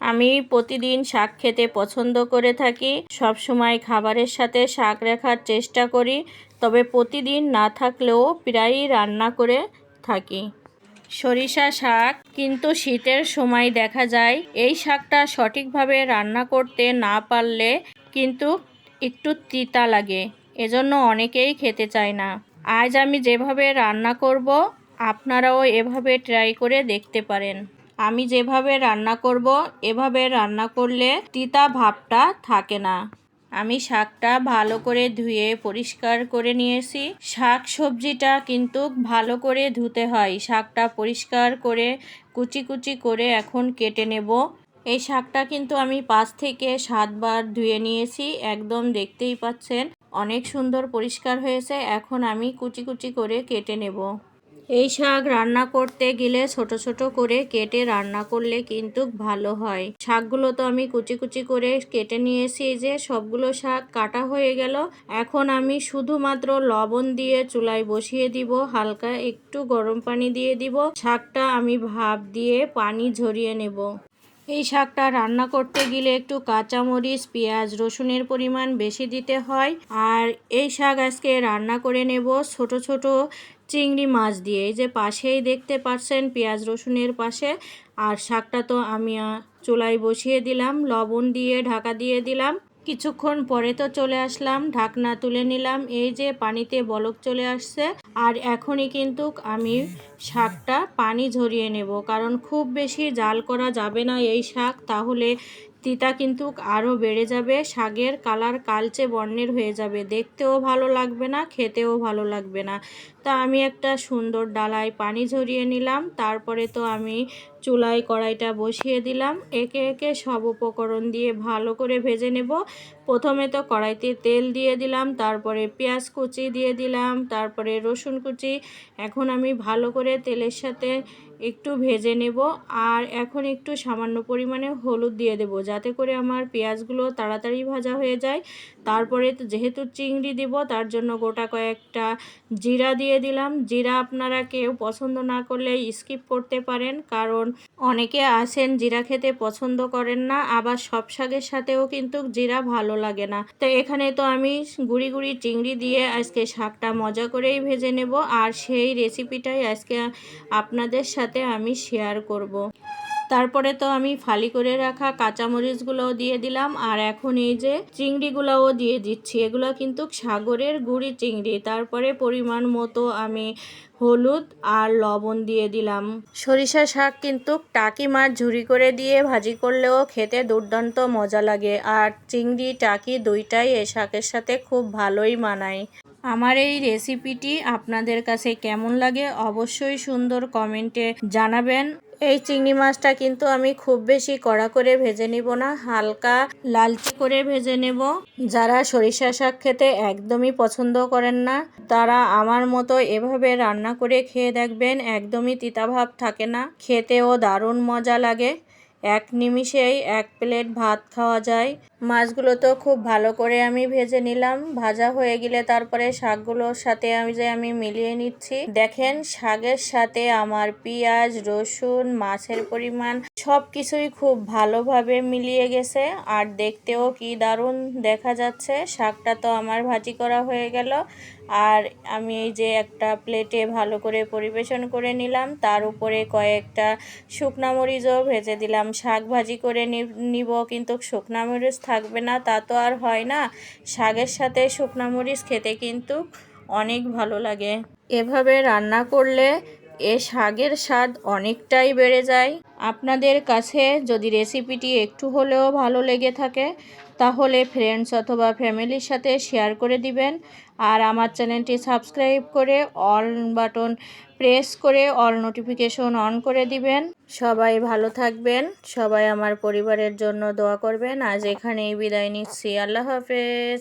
আমি প্রতিদিন শাক খেতে পছন্দ করে থাকি। সব সময় খাবারের সাথে শাক রাখার চেষ্টা করি, তবে প্রতিদিন না থাকলেও প্রায়ই রান্না করে থাকি। সরিষা শাক কিন্তু শীতের সময় দেখা যায় এই শাকটা সঠিকভাবে রান্না করতে না পারলে কিন্তু একটু তিতা লাগে, এজন্য অনেকেই খেতে চায় না। আজ আমি যেভাবে রান্না করব আপনারাও এভাবে ট্রাই করে দেখতে পারেন। আমি যেভাবে রান্না করব এভাবে রান্না করলে তিতা ভাবটা থাকে না। আমি শাকটা ভালো করে ধুয়ে পরিষ্কার করে নিয়েছি। শাক সবজিটা কিন্তু ভালো করে ধুতে হয়। শাকটা পরিষ্কার করে কুচি কুচি করে এখন কেটে নেব। এই শাকটা কিন্তু আমি 5 থেকে 7 বার ধুয়ে নিয়েছি। একদম দেখতেই পাচ্ছেন অনেক সুন্দর পরিষ্কার হয়েছে। এখন আমি কুচি কুচি করে কেটে নেব। এই শাক রান্না করতে গেলে ছোট ছোট করে কেটে রান্না করলে কিন্তু ভালো হয়। শাকগুলো তো আমি কুচি কুচি করে কেটে নিয়েছি। এই যে সবগুলো শাক কাটা হয়ে গেল। এখন আমি শুধুমাত্র লবণ দিয়ে চুলায় বসিয়ে দিব, হালকা একটু গরম পানি দিয়ে দিব। শাকটা আমি ভাপ দিয়ে পানি ঝরিয়ে নেব। এই শাকটা রান্না করতে গেলে একটু কাঁচামরিচ, পেঁয়াজ, রসুনের পরিমাণ বেশি দিতে হয়। আর এই শাক আজকে রান্না করে নেব ছোট ছোট চিংড়ি মাছ দিয়ে। এই যে পাশেই দেখতে পাচ্ছেন পেঁয়াজ রসুনের পাশে। আর শাকটা তো আমি চুলায় বসিয়ে দিলাম, লবণ দিয়ে ঢাকা দিয়ে দিলাম। কিছুক্ষণ পরে তো চলে আসলাম, ঢাকনা তুলে নিলাম। এই যে পানিতে বলক চলে আসছে। আর এখনই কিন্তু আমি শাকটা পানি ঝরিয়ে নেব, কারণ খুব বেশি জাল করা যাবে না এই শাক, তাহলে তিতা কিন্তু আরও বেড়ে যাবে। শাকের কালার কালচে বর্ণের হয়ে যাবে, দেখতেও ভালো লাগবে না, খেতেও ভালো লাগবে না। তা আমি একটা সুন্দর ডালায় পানি ঝরিয়ে নিলাম। তারপরে তো আমি চুলায় কড়াইটা বসিয়ে দিলাম। একে একে সব উপকরণ দিয়ে ভালো করে ভেজে নেব। প্রথমে তো কড়াইতে তেল দিয়ে দিলাম, তারপরে পেঁয়াজ কুচি দিয়ে দিলাম, তারপরে রসুন কুচি। এখন আমি ভালো করে তেলের সাথে একটু ভেজে নেব। আর এখন একটু সামান্য পরিমাণে হলুদ দিয়ে দেব, যাতে করে আমার পেঁয়াজগুলো তাড়াতাড়ি ভাজা হয়ে যায়। তারপরে তো যেহেতু চিংড়ি দিব, তার জন্য গোটা কয়েকটা জিরা দিয়ে দিলাম। জিরা আপনারা কেউ পছন্দ না করলে স্কিপ করতে পারেন, কারণ অনেকে আছেন জিরা খেতে পছন্দ করেন না, আবার সব শাকের সাথেও কিন্তু জিরা ভালো লাগে না। তো এখানে তো আমি গুঁড়ি গুঁড়ি চিংড়ি দিয়ে আজকে শাকটা মজা করেই ভেজে নেব। আর সেই রেসিপিটাই আজকে আপনাদের সাথে আমি শেয়ার করব। তারপরে তো আমি ফালি করে রাখা কাঁচামরিচগুলোও দিয়ে দিলাম। আর এখন এই যে চিংড়িগুলোও দিয়ে দিচ্ছি, এগুলো কিন্তু সাগরের গুঁড়ি চিংড়ি। তারপরে পরিমাণ মতো আমি হলুদ আর লবণ দিয়ে দিলাম। সরিষা শাক কিন্তু টাকি মাছ ঝুরি করে দিয়ে ভাজি করলেও খেতে দুর্দান্ত মজা লাগে। আর চিংড়ি টাকি দুইটাই এই শাকের সাথে খুব ভালোই মানায়। আমার এই রেসিপিটি আপনাদের কাছে কেমন লাগে অবশ্যই সুন্দর কমেন্টে জানাবেন। এই চিংড়ি মাছটা কিন্তু আমি খুব বেশি কড়া করে ভেজে নিব না, হালকা লালচে করে ভেজে নেব। যারা সরিষা শাক খেতে একদমই পছন্দ করেন না, তারা আমার মতো এভাবে রান্না করে খেয়ে দেখবেন, একদমই তিতাভাব থাকে না, খেতেও দারুণ মজা লাগে। এক নিমিষেই 1 প্লেট ভাত খাওয়া যায়। মাছগুলো তো খুব ভালো করে আমি ভেজে নিলাম। ভাজা হয়ে গেলে তারপরে শাকগুলোর সাথে আমি মিলিয়ে নিচ্ছি। দেখেন শাকের সাথে আমার পেঁয়াজ, রসুন, মাছের পরিমাণ সব কিছুই খুব ভালোভাবে মিলিয়ে গেছে। আর দেখতেও কি দারুণ দেখা যাচ্ছে। শাকটা তো আমার ভাজি করা হয়ে গেল। আর আমি এই যে একটা প্লেটে ভালো করে পরিবেশন করে নিলাম। তার উপরে কয়েকটা শুকনা মরিচও ভেজে দিলাম। শাক ভাজি করে নিব, কিন্তু শুকনা মরিচ থাকবে না তা তো আর হয় না। শাকের সাথে শুকনা মরিচ খেতে কিন্তু অনেক ভালো লাগে। এভাবে রান্না করলে এ শাকের স্বাদ অনেকটাই বেড়ে যায়। আপনাদের কাছে যদি রেসিপিটি একটু হলেও ভালো লেগে থাকে, তাহলে ফ্রেন্ডস অথবা ফ্যামিলির সাথে শেয়ার করে দিবেন। আর আমার চ্যানেলটি সাবস্ক্রাইব করে অল বাটন প্রেস করে অল নোটিফিকেশন অন করে দিবেন। সবাই ভালো থাকবেন, সবাই আমার পরিবারের জন্য দোয়া করবেন। আজ এখানেই বিদায় নিচ্ছি। আল্লাহ হাফেজ।